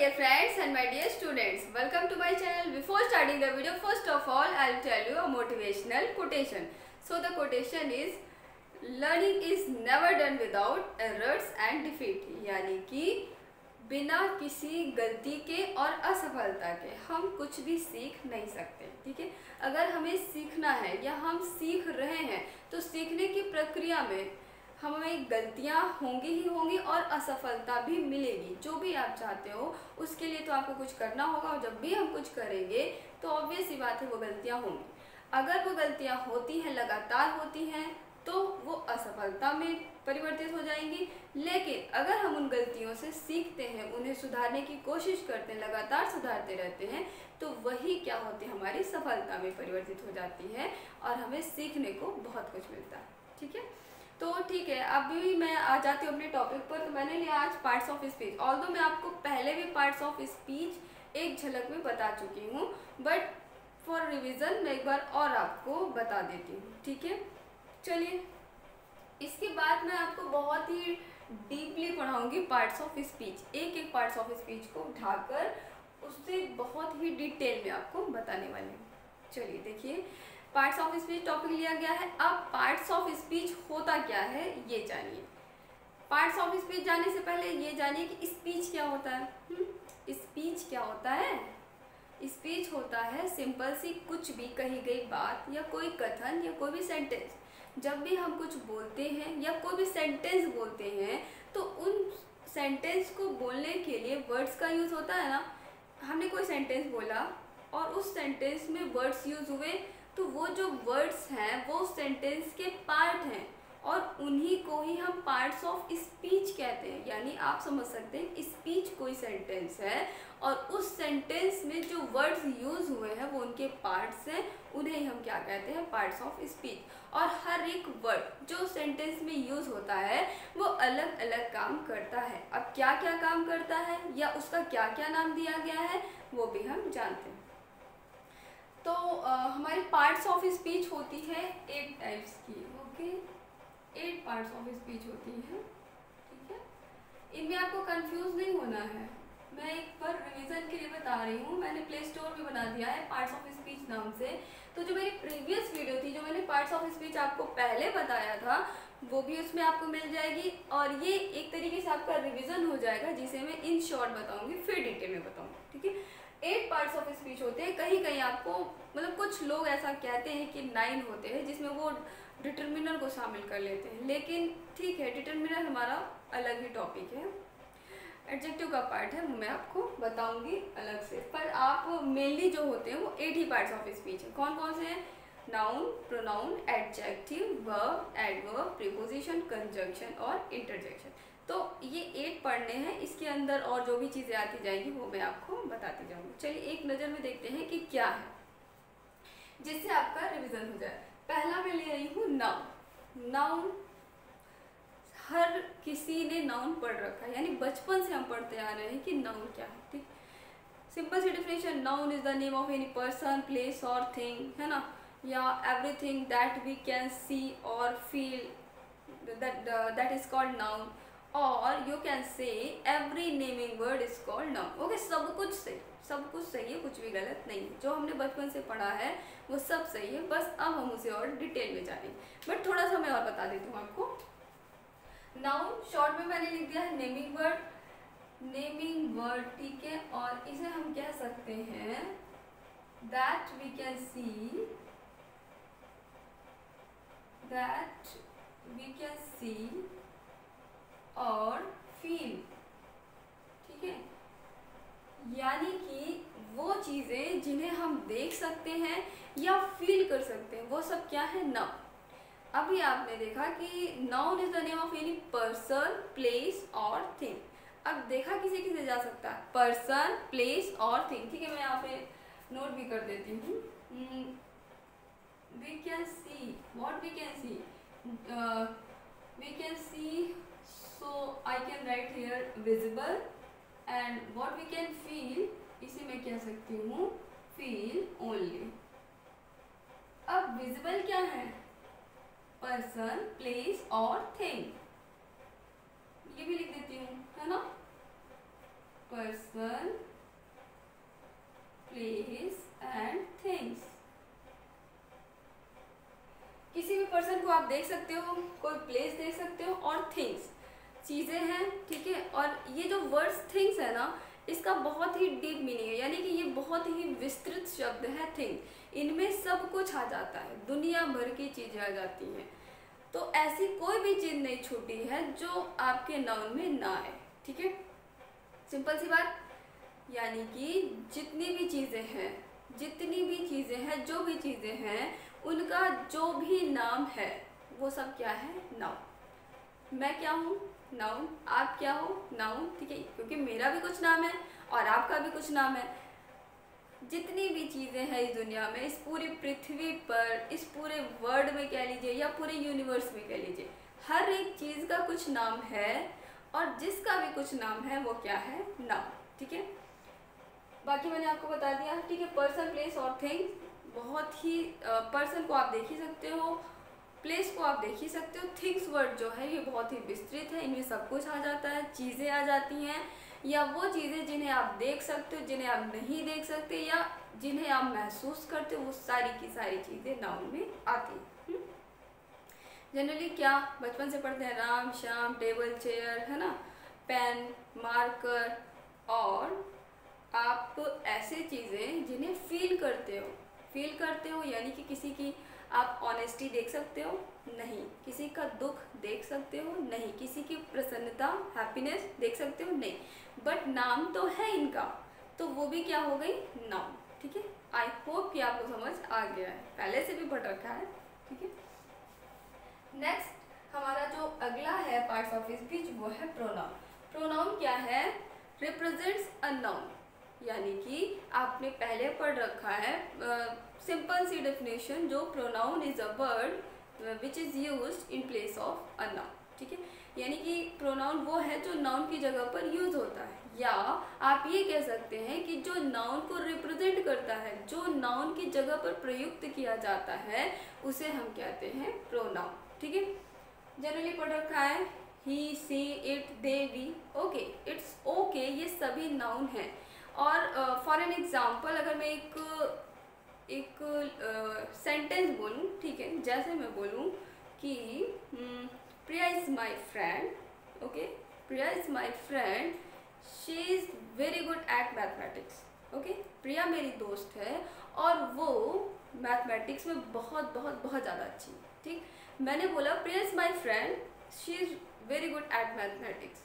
dear friends and my dear students, welcome to my channel. Before starting the video, first of all I'll tell you a motivational quotation. So the quotation is, learning is never done without errors and defeat. यानी कि बिना किसी गलती के और असफलता के हम कुछ भी सीख नहीं सकते। ठीक है, अगर हमें सीखना है या हम सीख रहे हैं तो सीखने की प्रक्रिया में हमें गलतियां होंगी ही होंगी और असफलता भी मिलेगी। जो भी आप चाहते हो उसके लिए तो आपको कुछ करना होगा, और जब भी हम कुछ करेंगे तो ऑब्वियस सी बात है वो गलतियां होंगी। अगर वो गलतियां होती हैं, लगातार होती हैं, तो वो असफलता में परिवर्तित हो जाएंगी। लेकिन अगर हम उन गलतियों से सीखते हैं, उन्हें सुधारने की कोशिश करते हैं, लगातार सुधारते रहते हैं, तो वही क्या होती है, हमारी सफलता में परिवर्तित हो जाती है और हमें सीखने को बहुत कुछ मिलता है। ठीक है, तो ठीक है, अभी मैं आ जाती हूँ अपने टॉपिक पर। तो मैंने लिया आज पार्ट्स ऑफ स्पीच। ऑल्दो मैं आपको पहले भी पार्ट्स ऑफ स्पीच एक झलक में बता चुकी हूँ, बट फॉर रिवीजन मैं एक बार और आपको बता देती हूँ। ठीक है, चलिए इसके बाद मैं आपको बहुत ही डीपली पढ़ाऊँगी पार्ट्स ऑफ स्पीच। एक एक पार्ट्स ऑफ स्पीच को उठाकर उससे बहुत ही डिटेल में आपको बताने वाली हूँ। चलिए देखिए, पार्ट्स ऑफ स्पीच टॉपिक लिया गया है। अब पार्ट्स ऑफ स्पीच होता क्या है ये जानिए। पार्ट्स ऑफ स्पीच जानने से पहले ये जानिए कि स्पीच क्या होता है। स्पीच क्या होता है? स्पीच होता है सिंपल सी कुछ भी कही गई बात या कोई कथन या कोई भी सेंटेंस। जब भी हम कुछ बोलते हैं या कोई भी सेंटेंस बोलते हैं तो उन सेंटेंस को बोलने के लिए वर्ड्स का यूज़ होता है ना। हमने कोई सेंटेंस बोला और उस सेंटेंस में वर्ड्स यूज़ हुए, तो वो जो वर्ड्स हैं वो सेंटेंस के पार्ट हैं और उन्हीं को ही हम पार्ट्स ऑफ स्पीच कहते हैं। यानी आप समझ सकते हैं, स्पीच कोई सेंटेंस है और उस सेंटेंस में जो वर्ड्स यूज़ हुए हैं वो उनके पार्ट्स हैं, उन्हें हम क्या कहते हैं, पार्ट्स ऑफ स्पीच। और हर एक वर्ड जो सेंटेंस में यूज़ होता है वो अलग अलग काम करता है। अब क्या क्या काम करता है या उसका क्या क्या नाम दिया गया है वो भी हम जानते हैं। तो हमारी पार्ट्स ऑफ स्पीच होती है 8 टाइप्स की। ओके, 8 पार्ट्स ऑफ स्पीच होती है। ठीक है, इनमें आपको कंफ्यूज नहीं होना है। मैं एक बार रिवीजन के लिए बता रही हूँ। मैंने प्ले स्टोर भी बना दिया है पार्ट्स ऑफ स्पीच नाम से। तो जो मेरी प्रीवियस वीडियो थी, जो मैंने पार्ट्स ऑफ स्पीच आपको पहले बताया था, वो भी उसमें आपको मिल जाएगी। और ये एक तरीके से आपका रिविजन हो जाएगा, जिसे मैं इन शॉर्ट बताऊँगी, फिर डिटेल में बताऊँगी। ठीक है, 8 पार्ट्स ऑफ स्पीच होते हैं। कहीं कहीं आपको मतलब कुछ लोग ऐसा कहते हैं कि 9 होते हैं, जिसमें वो डिटर्मिनर को शामिल कर लेते हैं। लेकिन ठीक है, डिटर्मिनर हमारा अलग ही टॉपिक है। एडजेक्टिव का पार्ट है, मैं आपको बताऊंगी अलग से। पर आप मेनली जो होते हैं वो 8 ही पार्ट्स ऑफ स्पीच है। कौन कौन से हैं? Noun, pronoun, adjective, verb, adverb, preposition, conjunction और इंटरजेक्शन। तो ये 8 पढ़ने हैं। इसके अंदर और जो भी चीज़ें आती जाएंगी वो मैं आपको बताती जाऊंगी। चलिए एक नज़र में देखते हैं कि क्या है, जिससे आपका रिवीजन हो जाए। पहला मैं ले आई हूँ नाउन। नाउन हर किसी ने नाउन पढ़ रखा है, यानी बचपन से हम पढ़ते आ रहे हैं कि नाउन क्या है। ठीक, सिंपल सी definition, noun is the name of any person, place और थिंग, है ना, या everything that we can see और feel, that is called noun. और you can say every naming word is called noun. Okay, सब कुछ सही, सब कुछ सही है, कुछ भी गलत नहीं है। जो हमने बचपन से पढ़ा है वो सब सही है, बस अब हम उसे और डिटेल में जानेंगे। बट थोड़ा सा मैं और बता देती हूँ आपको। नाउन शॉर्ट में मैंने लिख दिया है नेमिंग वर्ड। नेमिंग वर्ड, ठीक है, और इसे हम कह सकते हैं that we can see, that we can see और फील। ठीक है, यानी कि वो चीज़ें जिन्हें हम देख सकते हैं या फील कर सकते हैं, वो सब क्या है, नाउन। अभी आपने देखा कि noun is the name of any person, place और थिंग। अब देखा किसे किसे जा सकता है, पर्सन, प्लेस और थिंग। ठीक है, मैं यहाँ पे नोट भी कर देती हूँ। We can see, what we can see, we can see, so I can write here visible, and what we can feel, इसे मैं कह सकती हूँ feel only। अब visible क्या है, person, place और thing, ये भी लिख देती हूँ, है ना। Person, place and things. किसी भी पर्सन को आप देख सकते हो, कोई प्लेस देख सकते हो, और थिंग्स चीज़ें हैं, ठीक है। और ये जो वर्ड्स थिंग्स है ना, इसका बहुत ही डीप मीनिंग है, यानी कि ये बहुत ही विस्तृत शब्द है थिंग। इनमें सब कुछ आ जाता है, दुनिया भर की चीज़ें आ जाती हैं। तो ऐसी कोई भी चीज़ नहीं छूटी है जो आपके नाउन में ना आए, ठीक है। सिंपल सी बात, यानी कि जितनी भी चीज़ें हैं, जो भी चीज़ें हैं, उनका जो भी नाम है वो सब क्या है, नाउन। मैं क्या हूँ, नाउन। आप क्या हो, नाउन, ठीक है, क्योंकि मेरा भी कुछ नाम है और आपका भी कुछ नाम है। जितनी भी चीज़ें हैं इस दुनिया में, इस पूरी पृथ्वी पर, इस पूरे वर्ल्ड में कह लीजिए या पूरे यूनिवर्स में कह लीजिए, हर एक चीज़ का कुछ नाम है, और जिसका भी कुछ नाम है वो क्या है, नाउन, ठीक है। बाकी मैंने आपको बता दिया, ठीक है। पर्सन, प्लेस और थिंग्स, बहुत ही पर्सन को आप देख ही सकते हो, प्लेस को आप देख ही सकते हो। थिंग्स वर्ड जो है ये बहुत ही विस्तृत है, इनमें सब कुछ आ जाता है, चीज़ें आ जाती हैं, या वो चीज़ें जिन्हें आप देख सकते हो, जिन्हें आप नहीं देख सकते, या जिन्हें आप महसूस करते हो, वो सारी की सारी चीज़ें नाउन में आती हैं। जनरली क्या बचपन से पढ़ते हैं, राम श्याम, टेबल चेयर, है ना, पेन, मार्कर, और आप ऐसे चीज़ें जिन्हें फील करते हो, यानी कि किसी की आप ऑनेस्टी देख सकते हो, नहीं, किसी का दुख देख सकते हो, नहीं, किसी की प्रसन्नता, हैप्पीनेस देख सकते हो, नहीं, बट नाम तो है इनका, तो वो भी क्या हो गई, नाउन, ठीक है। आई होप कि आपको समझ आ गया है, पहले से भी पढ़ रखा है, ठीक है। नेक्स्ट हमारा जो अगला है पार्ट्स ऑफ स्पीच, वो है प्रोनाउन। प्रोनाउन क्या है, रिप्रेजेंट्स अ नाउन, यानी कि आपने पहले पढ़ रखा है सिंपल सी डेफिनेशन, जो pronoun is a word which is used in place of a noun, ठीक है। यानी कि प्रोनाउन वो है जो नाउन की जगह पर यूज होता है, या आप ये कह सकते हैं कि जो नाउन को रिप्रेजेंट करता है, जो नाउन की जगह पर प्रयुक्त किया जाता है, उसे हम कहते हैं प्रोनाउन, ठीक है। जनरली पढ़ रखा है he, she, it, they, we, okay, it's okay, ये सभी नाउन हैं। और फॉर एन एग्जाम्पल अगर मैं एक सेंटेंस बोलूँ, ठीक है, जैसे मैं बोलूँ कि Priya is my friend, okay, Priya is my friend, she is very good at mathematics, okay, Priya मेरी दोस्त है और वो मैथमेटिक्स में बहुत बहुत बहुत ज़्यादा अच्छी है, ठीक। मैंने बोला Priya is my friend, she is very good at mathematics,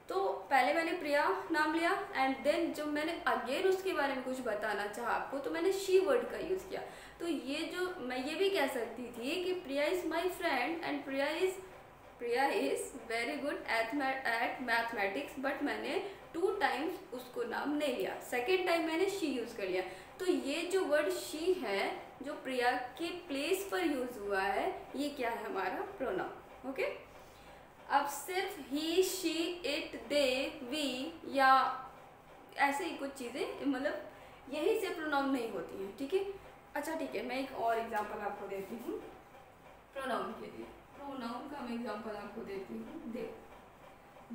तो पहले मैंने प्रिया नाम लिया, एंड देन जब मैंने अगेन उसके बारे में कुछ बताना चाहा आपको, तो मैंने शी वर्ड का यूज़ किया। तो ये जो मैं ये भी कह सकती थी कि Priya is my friend and Priya is very good at mathematics, but मैंने 2 टाइम्स उसको नाम नहीं लिया, सेकेंड टाइम मैंने शी यूज़ कर लिया। तो ये जो वर्ड शी है, जो प्रिया के प्लेस पर यूज़ हुआ है, ये क्या है, हमारा प्रोनाउन, ओके। अब सिर्फ ही, शी, इट, दे, वी, या ऐसे ही कुछ चीज़ें, मतलब यही से प्रोनाउन नहीं होती हैं, ठीक है। अच्छा ठीक है, मैं एक और एग्जांपल आपको देती हूँ प्रोनाउन के लिए। प्रोनाउन का मैं एग्जांपल आपको देती हूँ, देखो,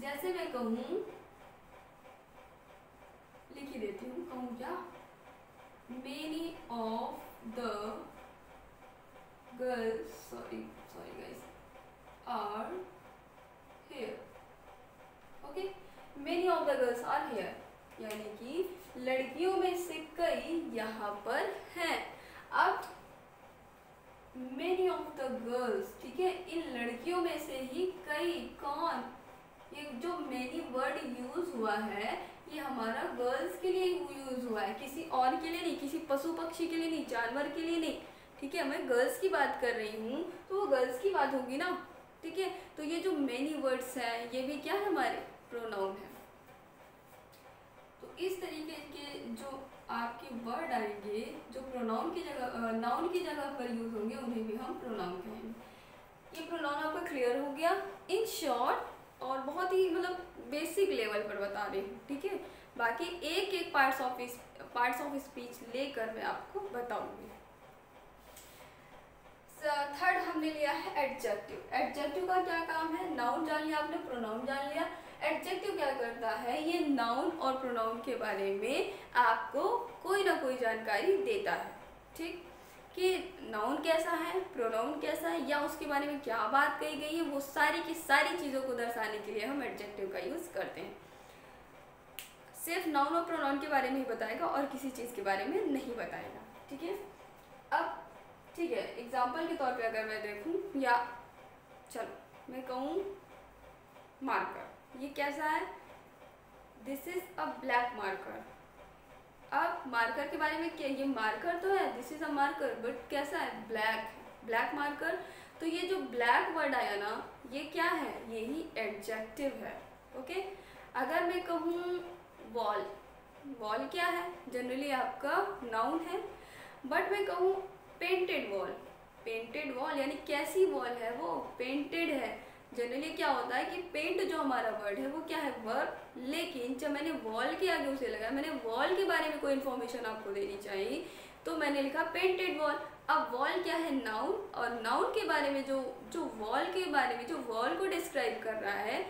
जैसे मैं कहूँ, लिख ही देती हूँ, कहूँ क्या, many of the girls, sorry guys, are here, okay, many of the girls are here, यानी कि लड़कियों में से कई यहाँ पर हैं। अब many of the girls, ठीक है, इन लड़कियों में से ही कई, कौन, ये जो many वर्ड यूज हुआ है, ये हमारा गर्ल्स के लिए यूज हुआ है, किसी और के लिए नहीं, किसी पशु पक्षी के लिए नहीं, जानवर के लिए नहीं, ठीक है। मैं गर्ल्स की बात कर रही हूँ, तो वो गर्ल्स की बात होगी ना, ठीक है। तो ये जो मेनी वर्ड्स हैं, ये भी क्या है, हमारे प्रोनाउन है। तो इस तरीके के जो आपके वर्ड आएंगे, जो प्रोनाउन की जगह, नाउन की जगह पर यूज होंगे, उन्हें भी हम प्रोनाउन कहेंगे। ये प्रोनाउन आपका क्लियर हो गया इन शॉर्ट, और बहुत ही मतलब बेसिक लेवल पर बता रही हूँ, ठीक है। बाकी एक एक पार्ट्स ऑफ स्पीच लेकर मैं आपको बताऊंगी। थर्ड हमने लिया है एडजेक्टिव। एडजेक्टिव का क्या काम है? नाउन जान लिया आपने, प्रोनाउन जान लिया। एडजेक्टिव क्या करता है? ये नाउन और प्रोनाउन के बारे में आपको कोई ना कोई जानकारी देता है, ठीक, कि नाउन कैसा है, प्रोनाउन कैसा है, या उसके बारे में क्या बात कही गई है, वो सारी की सारी चीज़ों को दर्शाने के लिए हम एडजेक्टिव का यूज़ करते हैं। सिर्फ नाउन और प्रोनाउन के बारे में ही बताएगा और किसी चीज़ के बारे में नहीं बताएगा, ठीक है। अब ठीक है, एग्जाम्पल के तौर पे अगर मैं देखूं, या चलो मैं कहूँ मार्कर, ये कैसा है? This is a black marker. अब मार्कर के बारे में क्या, ये मार्कर तो है, this is a marker, but कैसा है? Black, black marker. तो ये जो ब्लैक वर्ड आया ना, ये क्या है? यही एडजेक्टिव है, ओके। अगर मैं कहूँ वॉल, वॉल क्या है? जनरली आपका नाउन है। बट मैं कहूँ पेंटेड वॉल, पेंटेड वॉल यानी कैसी वॉल है? वो पेंटेड है। जनरली क्या होता है कि पेंट जो हमारा वर्ड है वो क्या है? वर्ब। लेकिन जब मैंने वॉल के आगे उसे लगाया, मैंने वॉल के बारे में कोई इन्फॉर्मेशन आपको देनी चाहिए, तो मैंने लिखा पेंटेड वॉल। अब वॉल क्या है? नाउन, और नाउन के बारे में जो वॉल के बारे में जो वॉल को डिस्क्राइब कर रहा है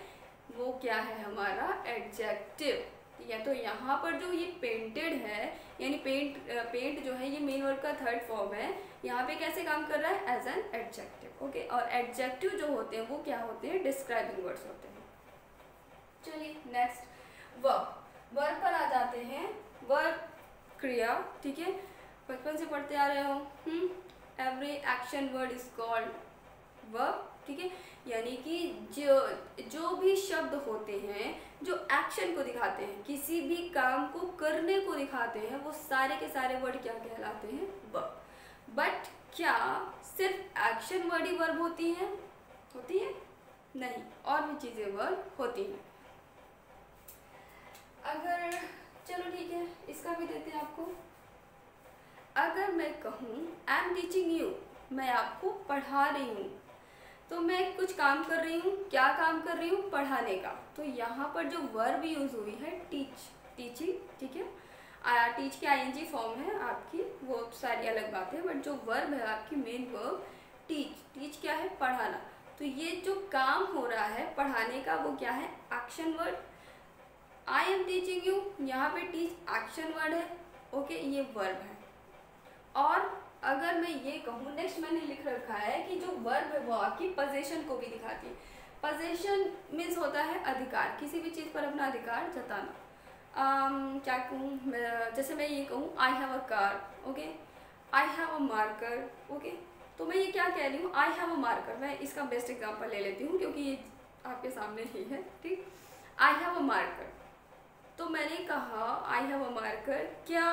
वो क्या है? हमारा एडजेक्टिव। या तो यहाँ पर जो ये पेंटेड है, यानी पेंट जो है ये मेन वर्ब का थर्ड फॉर्म है, यहाँ पे कैसे काम कर रहा है? As an adjective, okay. और एडजेक्टिव जो होते हैं वो क्या होते हैं? डिस्क्राइबिंग वर्ड्स होते हैं। चलिए नेक्स्ट वर्ब। वर्ब पर आ जाते हैं। वर्ब क्रिया, ठीक है, बचपन से पढ़ते आ रहे हो। Every action word is called verb, ठीक है। यानी कि जो भी शब्द होते हैं जो एक्शन को दिखाते हैं, किसी भी काम को करने को दिखाते हैं, वो सारे के सारे वर्ड क्या कहलाते हैं? वर्ब। बट क्या सिर्फ एक्शन वर्ड ही वर्ब होती हैं? होती है? नहीं, और भी चीज़ें वर्ब होती हैं। अगर चलो ठीक है, इसका भी देते हैं आपको। अगर मैं कहूँ आई एम टीचिंग यू, मैं आपको पढ़ा रही हूँ, तो मैं कुछ काम कर रही हूँ। क्या काम कर रही हूँ? पढ़ाने का। तो यहाँ पर जो वर्ब यूज़ हुई है टीच, टीचिंग, ठीक है। टीच की आईएनजी फॉर्म है आपकी, वो सारी अलग बात है, बट जो वर्ब है आपकी मेन वर्ब टीच। टीच क्या है? पढ़ाना। तो ये जो काम हो रहा है पढ़ाने का वो क्या है? Action word. I am teaching you, यहाँ पे टीच एक्शन वर्ड है, ओके, ये वर्ब है। और अगर मैं ये कहूँ, नेक्स्ट मैंने लिख रखा है कि जो वर्ब है वो आपकी पोजीशन को भी दिखाती है। पोजीशन मीन्स होता है अधिकार, किसी भी चीज़ पर अपना अधिकार जताना। क्या कहूँ, जैसे मैं ये कहूँ I have a car, okay, I have a marker, okay. तो मैं ये क्या कह रही हूँ? I have a marker. मैं इसका बेस्ट एग्जाम्पल ले लेती हूँ क्योंकि ये आपके सामने ही है, ठीक। आई हैव अ मार्कर, तो मैंने कहा आई हैव अ मार्कर, क्या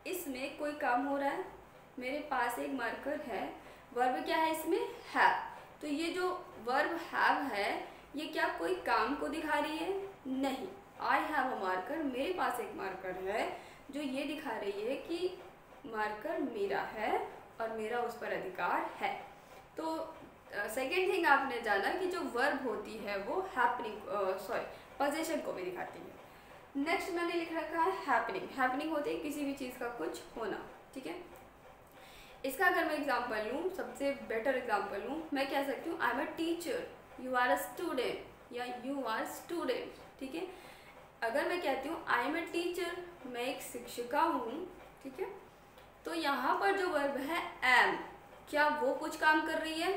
इसमें कोई काम हो रहा है? मेरे पास एक मार्कर है। वर्ब क्या है इसमें? हैव। तो ये जो वर्ब हैव है ये क्या कोई काम को दिखा रही है? नहीं। आई हैव अ मार्कर, मेरे पास एक मार्कर है, जो ये दिखा रही है कि मार्कर मेरा है और मेरा उस पर अधिकार है। तो सेकेंड थिंग आपने जाना कि जो वर्ब होती है वो पोजीशन को भी दिखाती है। नेक्स्ट मैंने लिख रखा है हैपनिंग। हैपनिंग होती है किसी भी चीज़ का कुछ होना, ठीक है। इसका अगर मैं एग्जांपल लूँ, सबसे बेटर एग्जांपल लूँ, मैं कह सकती हूँ I am a teacher, you are a student, या यू आर स्टूडेंट, ठीक है। अगर मैं कहती हूँ आई एम अ टीचर, मैं एक शिक्षिका हूँ, ठीक है, तो यहाँ पर जो वर्ब है एम, क्या वो कुछ काम कर रही है?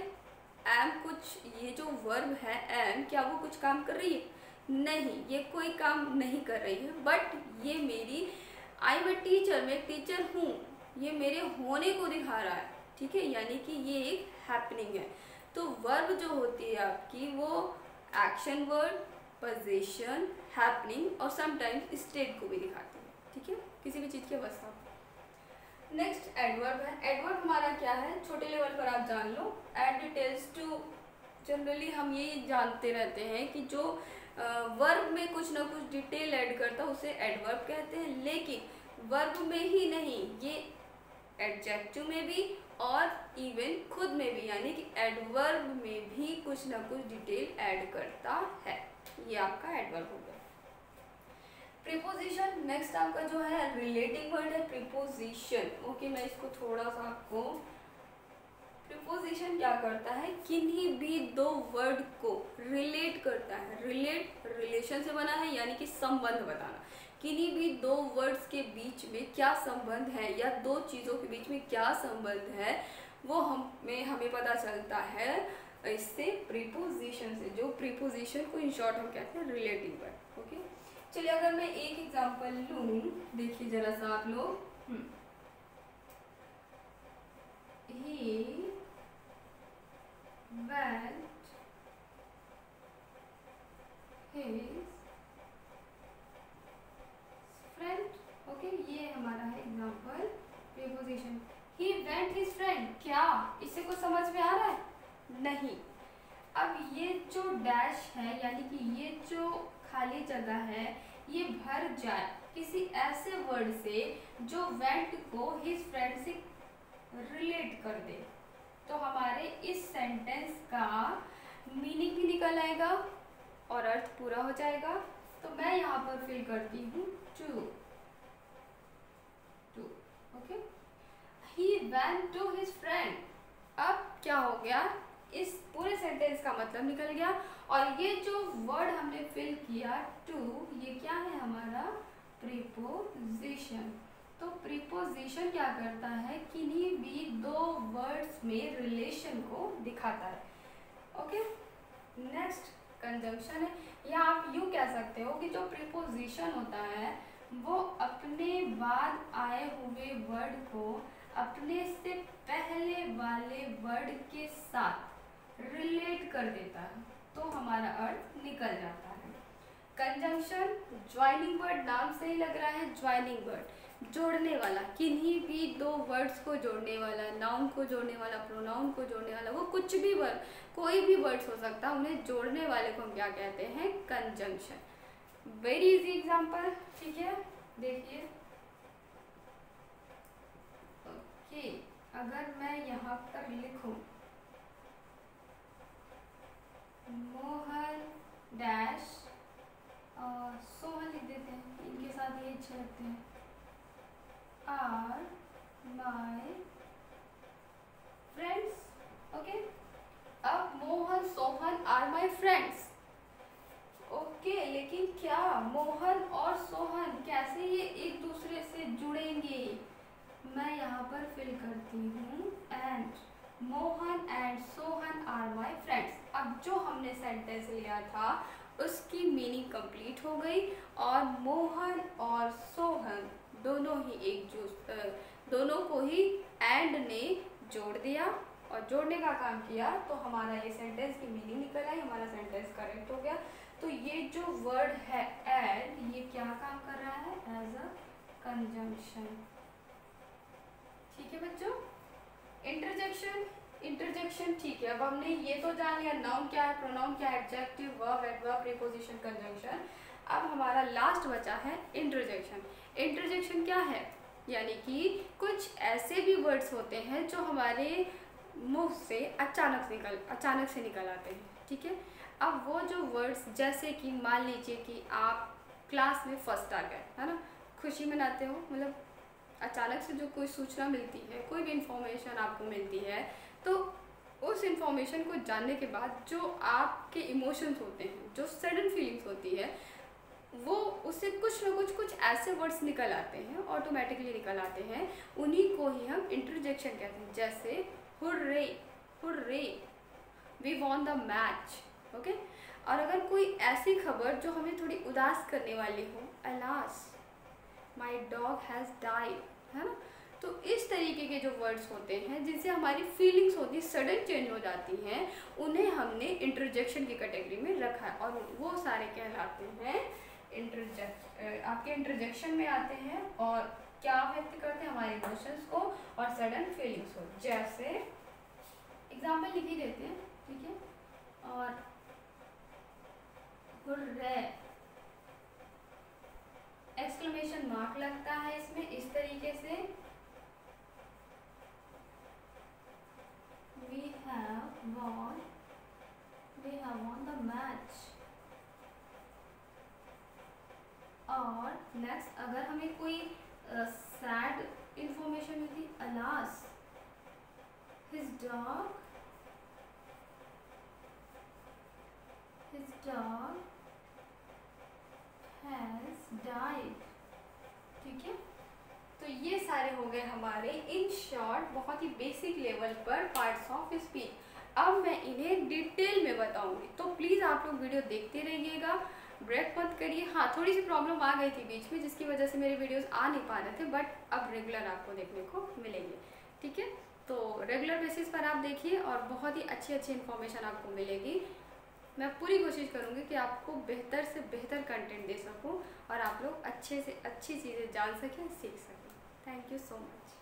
एम कुछ, ये जो वर्ब है एम, क्या वो कुछ काम कर रही है? नहीं, ये कोई काम नहीं कर रही है। बट ये मेरी आई एम अ टीचर, मैं एक टीचर हूँ, ये मेरे होने को दिखा रहा है, ठीक है, यानी कि ये एक हैपनिंग है। तो वर्ब जो होती है आपकी वो एक्शन वर्ड, पोजीशन, हैपनिंग और समटाइम्स स्टेट को भी दिखाती है, ठीक है, किसी भी चीज़ की अवस्था। नेक्स्ट एडवर्ब है। एडवर्ब हमारा क्या है? छोटे लेवल पर आप जान लो, एड डिटेल्स टू। जनरली हम ये जानते रहते हैं कि जो वर्ब में कुछ ना कुछ डिटेल ऐड करता है उसे एडवर्ब कहते हैं, लेकिन वर्ब में ही नहीं, ये एडजेक्टिव में भी और इवन खुद में भी, यानी कि एडवर्ब में भी कुछ ना कुछ डिटेल ऐड करता है। ये आपका एडवर्ब हो गया। प्रीपोजिशन नेक्स्ट आपका जो है रिलेटिंग वर्ड है प्रीपोजिशन, ओके। मैं इसको थोड़ा सा आपको प्रीपोजिशन क्या करता है, किन्हीं भी दो वर्ड को रिलेट करता है। रिलेट रिलेशन से बना है, यानी कि संबंध बताना। किन्हीं भी दो वर्ड्स के बीच में क्या संबंध है या दो चीज़ों के बीच में क्या संबंध है, वो हमें पता चलता है इससे, प्रीपोजिशन से। जो प्रीपोजिशन को इन शॉर्ट हम कहते हैं रिलेटिव वर्ड। ओके, चलिए अगर मैं एक एग्जांपल लूँ, देखिए जरा सा आप लोग। He went his friend। Okay, ये हमारा है example preposition. He went his friend, क्या इससे कुछ समझ में आ रहा है? नहीं। अब ये जो डैश है, यानी कि ये जो खाली जगह है, ये भर जाए किसी ऐसे वर्ड से जो वेंट को हिज फ्रेंड से रिलेट कर दे, तो हमारे इस सेंटेंस का मीनिंग भी निकल आएगा और अर्थ पूरा हो जाएगा। तो मैं यहाँ पर फिल करती हूँ to. Okay, he went to his friend. अब क्या हो गया, इस पूरे सेंटेंस का मतलब निकल गया। और ये जो वर्ड हमने फिल किया टू, ये क्या है हमारा प्रीपोजिशन। तो प्रीपोजिशन क्या करता है, किन्हीं भी दो वर्ड्स में रिलेशन को दिखाता है। ओके, नेक्स्ट कंजंक्शन है। या आप यूँ कह सकते हो कि जो प्रीपोजिशन होता है वो अपने बाद आए हुए वर्ड को अपने से पहले वाले वर्ड के साथ रिलेट कर देता है, तो हमारा अर्थ निकल जाता है। कंजंक्शन ज्वाइनिंग वर्ड, नाम से ही लग रहा है, ज्वाइनिंग वर्ड जोड़ने वाला, किन्हीं भी दो वर्ड्स को जोड़ने वाला, नाउन को जोड़ने वाला, प्रोनाउन को जोड़ने वाला, वो कुछ भी वर्ड, कोई भी वर्ड्स हो सकता है, उन्हें जोड़ने वाले को हम क्या कहते हैं, कंजंक्शन। वेरी इजी एग्जांपल, ठीक है, देखिए। ओके, अगर मैं यहाँ पर लिखूं मोहन डैश और सोहन लिख देते हैं, इनके साथ ये अच्छे लगते हैं, आर माई फ्रेंड्स। ओके, अब Mohan Sohan are my friends. Okay, लेकिन क्या मोहन और सोहन कैसे ये एक दूसरे से जुड़ेंगे? मैं यहाँ पर फिल करती हूँ and Mohan and Sohan are my friends. अब जो हमने सेंटेंस लिया था उसकी मीनिंग कंप्लीट हो गई और मोहन और सोहन दोनों को ही एंड ने जोड़ दिया और जोड़ने का काम किया, तो हमारा ये सेंटेंस की मीनिंग निकल आई, हमारा सेंटेंस करेक्ट हो गया। तो ये जो वर्ड है एंड, ये क्या काम कर रहा है, एज अ कंजंक्शन। ठीक है बच्चों। इंटरजेक्शन ठीक है, अब हमने ये तो जान लिया नाउन क्या है, प्रोनाउन क्या है, adjective, verb, adverb, preposition, conjunction. अब हमारा लास्ट बचा है इंटरजेक्शन। इंटरजेक्शन क्या है, यानी कि कुछ ऐसे भी वर्ड्स होते हैं जो हमारे मुंह से अचानक से निकल आते हैं। ठीक है, अब वो जो वर्ड्स, जैसे कि मान लीजिए कि आप क्लास में फर्स्ट आ गए, है ना, खुशी मनाते हो, मतलब अचानक से जो कोई सूचना मिलती है, कोई भी इंफॉर्मेशन आपको मिलती है, तो उस इंफॉर्मेशन को जानने के बाद जो आपके इमोशंस होते हैं, जो सडन फीलिंग्स होती है, वो उससे कुछ ना कुछ ऐसे वर्ड्स निकल आते हैं, ऑटोमेटिकली निकल आते हैं, उन्हीं को ही हम इंटरजेक्शन कहते हैं। जैसे hurray, hurray, we won the match. Okay, और अगर कोई ऐसी खबर जो हमें थोड़ी उदास करने वाली हो, alas, my dog has died, है ना, तो इस तरीके के जो वर्ड्स होते हैं जिनसे हमारी फीलिंग्स होती है, सडन चेंज हो जाती हैं, उन्हें हमने इंटरजेक्शन की कैटेगरी में रखा है, और वो सारे कहलाते हैं आपके इंटरजेक्शन में आते हैं, और क्या व्यक्त करते हैं, हमारे इमोशंस को और सडन फीलिंग्स को। जैसे एग्जाम्पल लिख ही देते हैं, ठीक है, और हुर्रे, एक्सक्लेमेशन मार्क लगता है इसमें, इस तरीके से, we have won the match। और नेक्स्ट, अगर हमें कोई सैड इंफॉर्मेशन मिलती, alas his dog has died। ठीक है, तो ये सारे हो गए हमारे इन शॉर्ट बहुत ही बेसिक लेवल पर पार्ट्स ऑफ स्पीच। अब मैं इन्हें डिटेल में बताऊंगी, तो प्लीज़ आप लोग वीडियो देखते रहिएगा, ब्रेक मत करिए। हाँ, थोड़ी सी प्रॉब्लम आ गई थी बीच में, जिसकी वजह से मेरे वीडियोस आ नहीं पा रहे थे, बट अब रेगुलर आपको देखने को मिलेंगे। ठीक है, तो रेगुलर बेसिस पर आप देखिए और बहुत ही अच्छी इन्फॉर्मेशन आपको मिलेगी। मैं पूरी कोशिश करूँगी कि आपको बेहतर से बेहतर कंटेंट दे सकूँ और आप लोग अच्छे से अच्छी चीज़ें जान सकें, सीख सकें। Thank you so much.